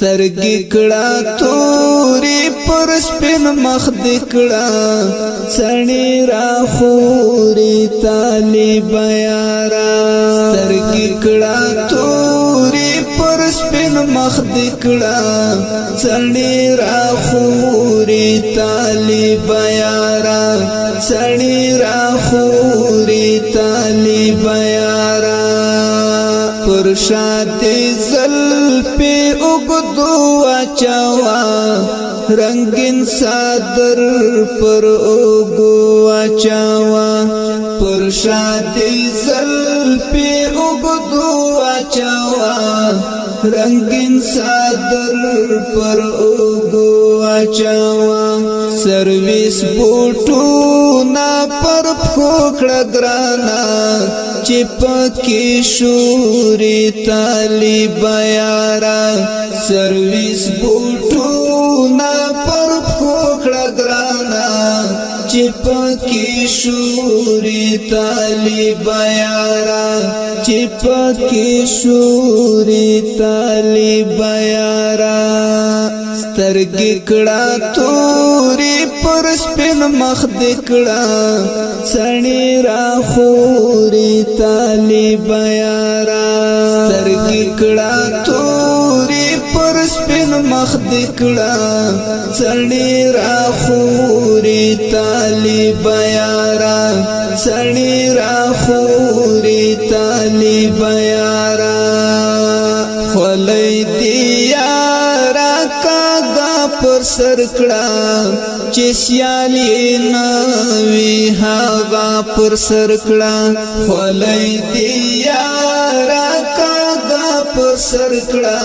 سترګې کړه تورې پر سپین مخ دې کړه سړی را خورې طالب یارا سترګې کړه تورې پر سپین مخ دې کړه سړی را خورې طالب یارا سړی را خورې طالب یارا پر شاته زلفې اوږدو واچوا رنگین صادر پر اوږو واچوا پر شاته زلفې اوږدو واچوا رنگین صادر پر اوږو واچوا سرویس بوټو نا پر پخوکړه ګرانا چې پکې شوري طالب یارا سرویس بوټو نا پر پخوکړه ګرانا چې پکې شوري طالب یارا چې پکې شوري طالب یارا سترګې کړه تورې پر سپین مخ دې کړه سړی را خورې طالب یارا سترګې کړه تورې پر سپین مخ دې کړه سړی را خورې طالب یارا سړی را خورې طالب یارا خولې دې یارا کاغا پر سر کړه چې سیالي نوي هغه پر سر کړه خولې دې یارا کاغا پر سر کړه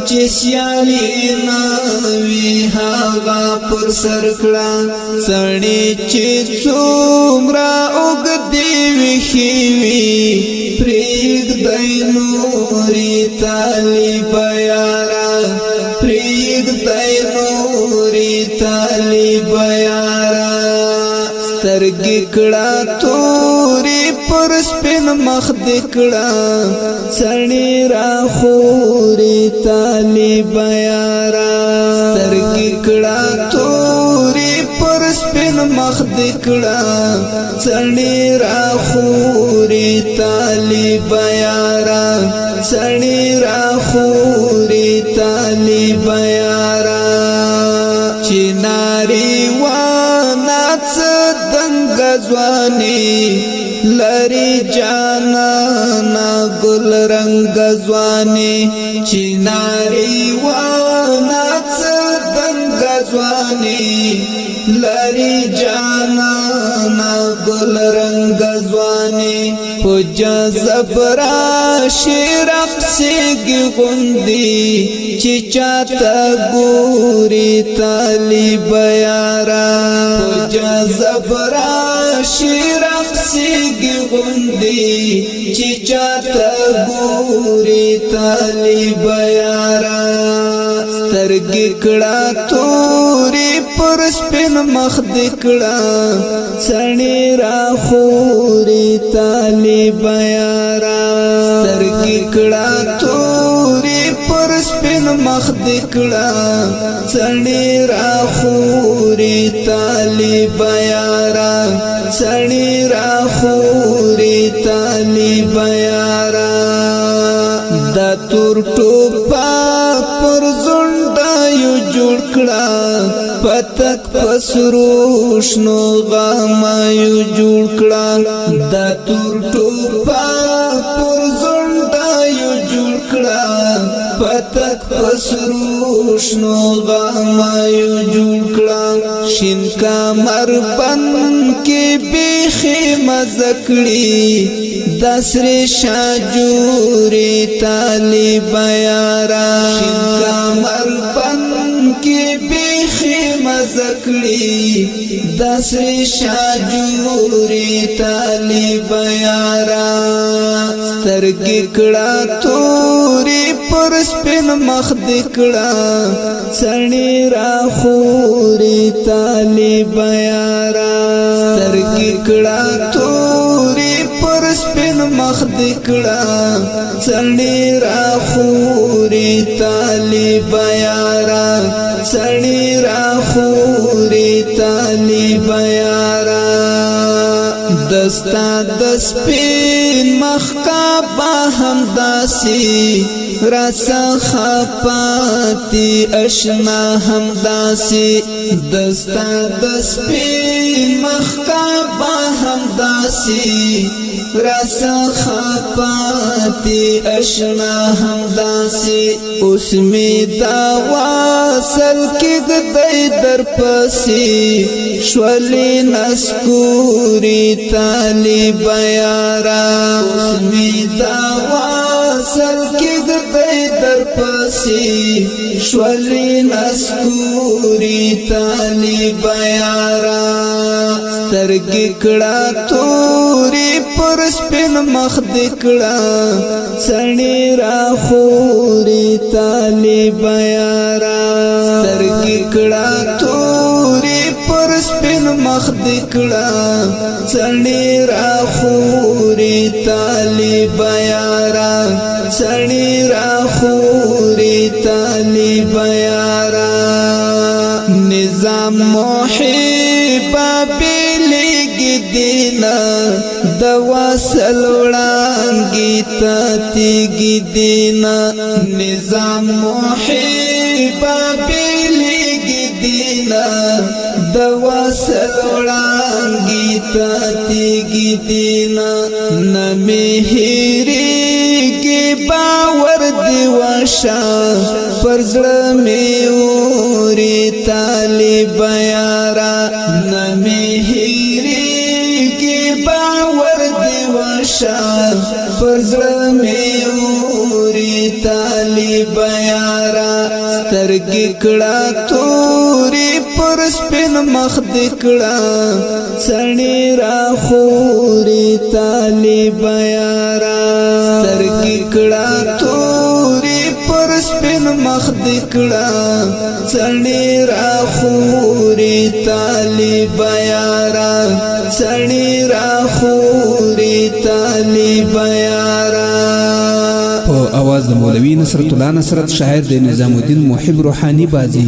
چې سیالي نوي هغه پر سر کړه سړی چې څومره اوږدې ویښې وي پرېږدی نورې طالب یارا پرېږدی نورې طالب یارا سترګې کړه تورې پر سپین مخ دې کړه سړی را خورې طالب یارا سترګې کړه تورې پر سپین مخ دې کړه سړی را خورې طالب یارا سړی را خورې طالب یارا چې ناری وانا څه دنګ ځواني لری جانانا ګل رنگ ځواني چې ناری وانا څه دنګ ځواني لری جانانا ګل رنگ ځواني په جذب راشي رقصېږي غوندې چې چاته ګوري طالب یارا په جذب راشي رقصېږي غوندې چې چاته ګوري طالب یارا سترګې کړه تورې پر سپین مخ دې کړه سړی را خورې طالب یارا سترګې کړه تورې پر سپین مخ دې کړه سړی را خورې طالب یارا سړی را خورې طالب یارا دا تور ټوپک پر زونډایو جوړ کړه پتک پسروشنو غمایو جوړ کړه دا تور ټوپک پر زونډایو جوړ کړه پتک پسروشنو غمایو جوړ کړه شین کمر بند کې بیخي مزکړي دسر شاجوري طالب یارا شین کمر بند کې بیخي مزکړي دسر شاجوري طالب یارا سترګې کړه تورې پر سپین مخ دې کړه سړی را خورې طالب یارا سترګې کړه تورې پر سپین مخ دکړه سړی را خوري طالب یارا سړی را خوري طالب یارا دستا د سپین مخ کا با هم داسی راسا خپاتی اشنا هم داسی دستا د سپین مخ کا با هم داسی راسا خپاتی اشنا هم داسی اوس می دا واصل کې گدای در پسی شولی نسکوری طالب یارا اوس می دا واصل کې گدای در پسی شولی نسکوری طالب یارا سترګې کړه توري پر سپین مخ دکړه سړی را خوري طالب یارا سترګې کړه توري پر سپین مخ دکړه سړی را خوري طالب یارا سړی را خوري طالب یارا نظام محب بلګي دینا د وصل وړانګي ته تیګي دینا نظام محب بلګي دینا د وصل وړانګي ته تیګي دینا نمه هېریږي باور دی وشا پرزړه می اوري طالب یارا نمه هېریږي باور دی وشا پرزړه می اوري طالب یارا سترګې کړه توري پر سپین مخ دکړه سړی را خوري طالب یارا سترګې کړه توري پر سپین مخ دکړه سړی را خوري طالب یارا سړی را خوري طالب یارا په आवाज د مولوی نصرت الله نصرت شاعر د نظام الدین محب روحانی بازی